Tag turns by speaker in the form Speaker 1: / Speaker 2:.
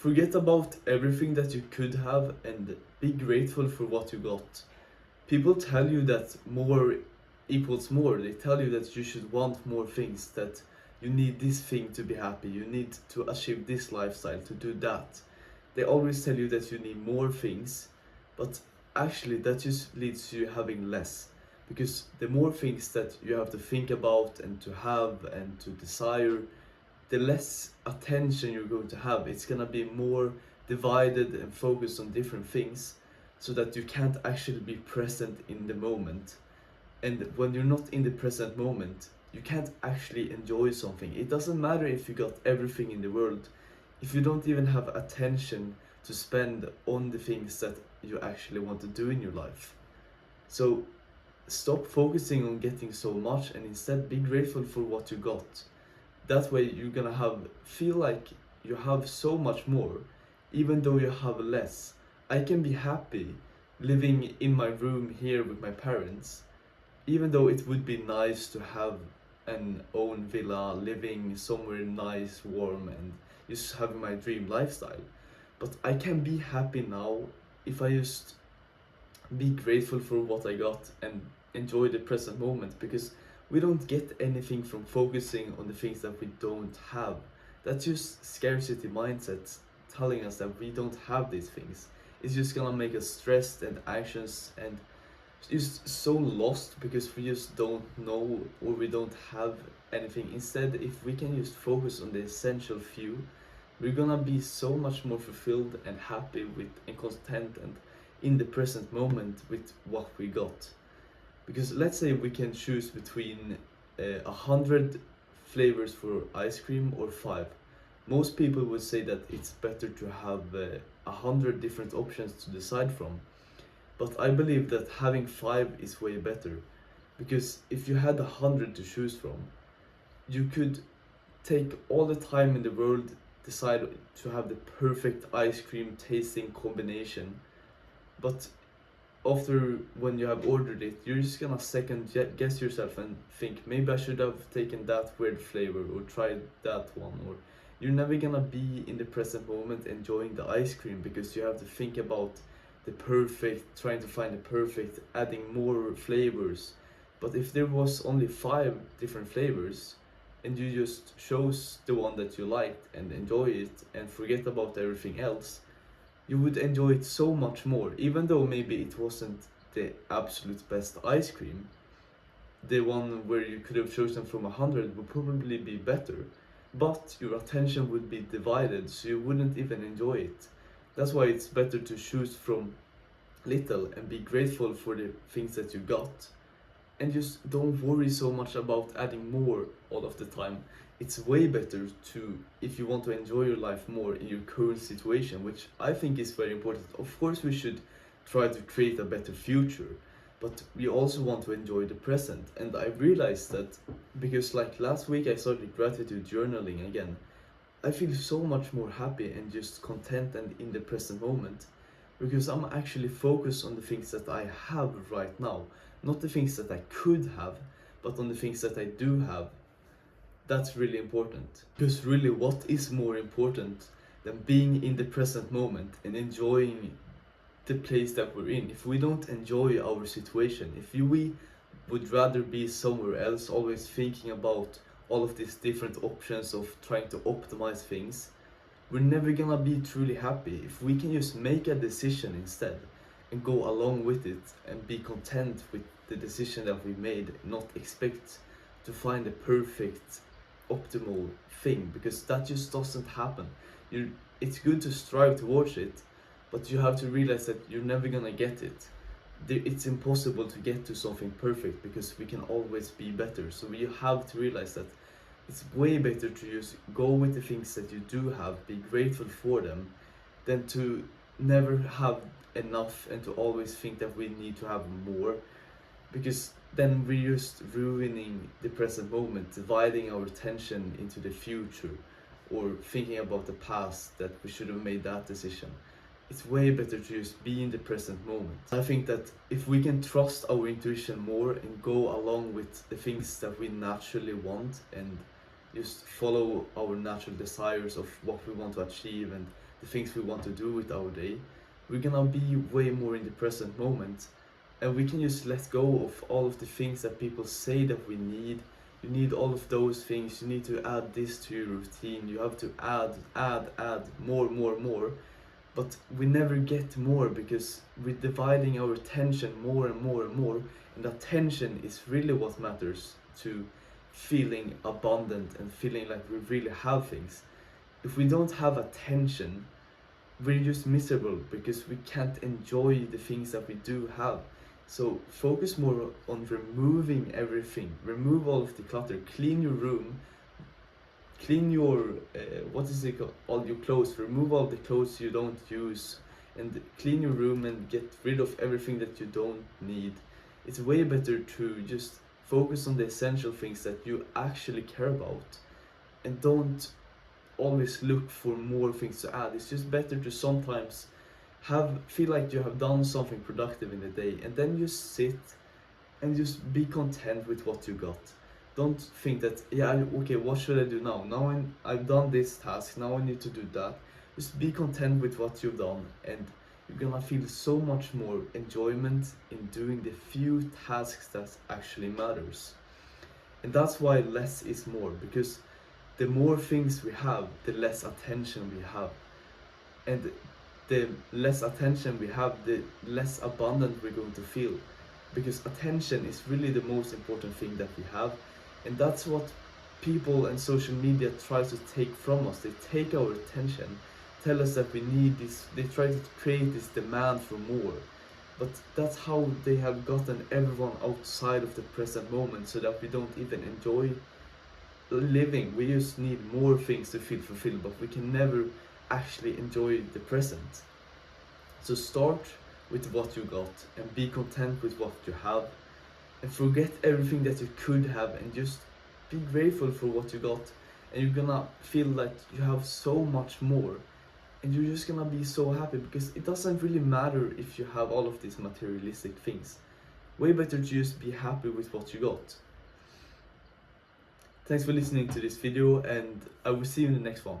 Speaker 1: Forget about everything that you could have and be grateful for what you got. People tell you that more equals more. They tell you that you should want more things, that you need this thing to be happy, you need to achieve this lifestyle, to do that. They always tell you that you need more things, but actually that just leads to you having less. Because the more things that you have to think about and to have and to desire, the less attention you're going to have. It's gonna be more divided and focused on different things so that you can't actually be present in the moment. And when you're not in the present moment, you can't actually enjoy something. It doesn't matter if you got everything in the world, if you don't even have attention to spend on the things that you actually want to do in your life. So stop focusing on getting so much and instead be grateful for what you got. That way you're gonna feel like you have so much more, even though you have less. I can be happy living in my room here with my parents, even though it would be nice to have an own villa, living somewhere nice, warm, and just having my dream lifestyle. But I can be happy now if I just be grateful for what I got and enjoy the present moment, because we don't get anything from focusing on the things that we don't have. That's just scarcity mindset telling us that we don't have these things. It's just gonna make us stressed and anxious and just so lost because we just don't know or we don't have anything. Instead, if we can just focus on the essential few, we're gonna be so much more fulfilled and happy with and content and in the present moment with what we got. Because let's say we can choose between 100 flavors for ice cream or five. Most people would say that it's better to have 100 different options to decide from. But I believe that having five is way better. Because if you had 100 to choose from, you could take all the time in the world, decide to have the perfect ice cream tasting combination. But after when you have ordered it, you're just gonna second guess yourself and think maybe I should have taken that weird flavor or tried that one, or you're never gonna be in the present moment enjoying the ice cream because you have to think about the perfect, trying to find the perfect, adding more flavors. But if there was only five different flavors and you just chose the one that you liked and enjoy it and forget about everything else, you would enjoy it so much more. Even though maybe it wasn't the absolute best ice cream, the one where you could have chosen from 100 would probably be better, but your attention would be divided, so you wouldn't even enjoy it. That's why it's better to choose from little and be grateful for the things that you got, and just don't worry so much about adding more all of the time. It's way better to, if you want to enjoy your life more in your current situation, which I think is very important. Of course, we should try to create a better future, but we also want to enjoy the present. And I realized that because, like last week, I started gratitude journaling again. I feel so much more happy and just content and in the present moment because I'm actually focused on the things that I have right now, not the things that I could have, but on the things that I do have. That's really important. Because really, what is more important than being in the present moment and enjoying the place that we're in? If we don't enjoy our situation, if we would rather be somewhere else, always thinking about all of these different options of trying to optimize things, we're never gonna be truly happy. If we can just make a decision instead and go along with it and be content with the decision that we made, not expect to find the perfect optimal thing, because that just doesn't happen. It's good to strive towards it, but you have to realize that you're never gonna get it. It's impossible to get to something perfect because we can always be better. So you have to realize that it's way better to just go with the things that you do have, be grateful for them, than to never have enough and to always think that we need to have more, because then we're just ruining the present moment, dividing our attention into the future or thinking about the past that we should have made that decision. It's way better to just be in the present moment. I think that if we can trust our intuition more and go along with the things that we naturally want and just follow our natural desires of what we want to achieve and the things we want to do with our day, we're gonna be way more in the present moment, and we can just let go of all of the things that people say that we need. You need all of those things, you need to add this to your routine, you have to add more, but we never get more because we're dividing our attention more and more, and attention is really what matters to feeling abundant and feeling like we really have things. If we don't have attention, we're just miserable because we can't enjoy the things that we do have. So focus more on removing everything, remove all of the clutter, clean your room, clean your what is it called, all your clothes, remove all the clothes you don't use, and clean your room and get rid of everything that you don't need. It's way better to just focus on the essential things that you actually care about, and don't always look for more things to add. It's just better to sometimes feel like you have done something productive in the day, and then you sit and just be content with what you got. Don't think that, yeah, okay, what should I do now? I've done this task, now I need to do that. Just be content with what you've done, and you're gonna feel so much more enjoyment in doing the few tasks that actually matters. And that's why less is more, because the more things we have, the less attention we have. And the less attention we have, the less abundant we're going to feel. Because attention is really the most important thing that we have. And that's what people and social media try to take from us. They take our attention, tell us that we need this, they try to create this demand for more. But that's how they have gotten everyone outside of the present moment, so that we don't even enjoy living. We just need more things to feel fulfilled, but we can never actually enjoy the present. So start with what you got and be content with what you have, and forget everything that you could have, and just be grateful for what you got, and you're gonna feel like you have so much more, and you're just gonna be so happy, because it doesn't really matter if you have all of these materialistic things. Way better to just be happy with what you got. Thanks for listening to this video, and I will see you in the next one.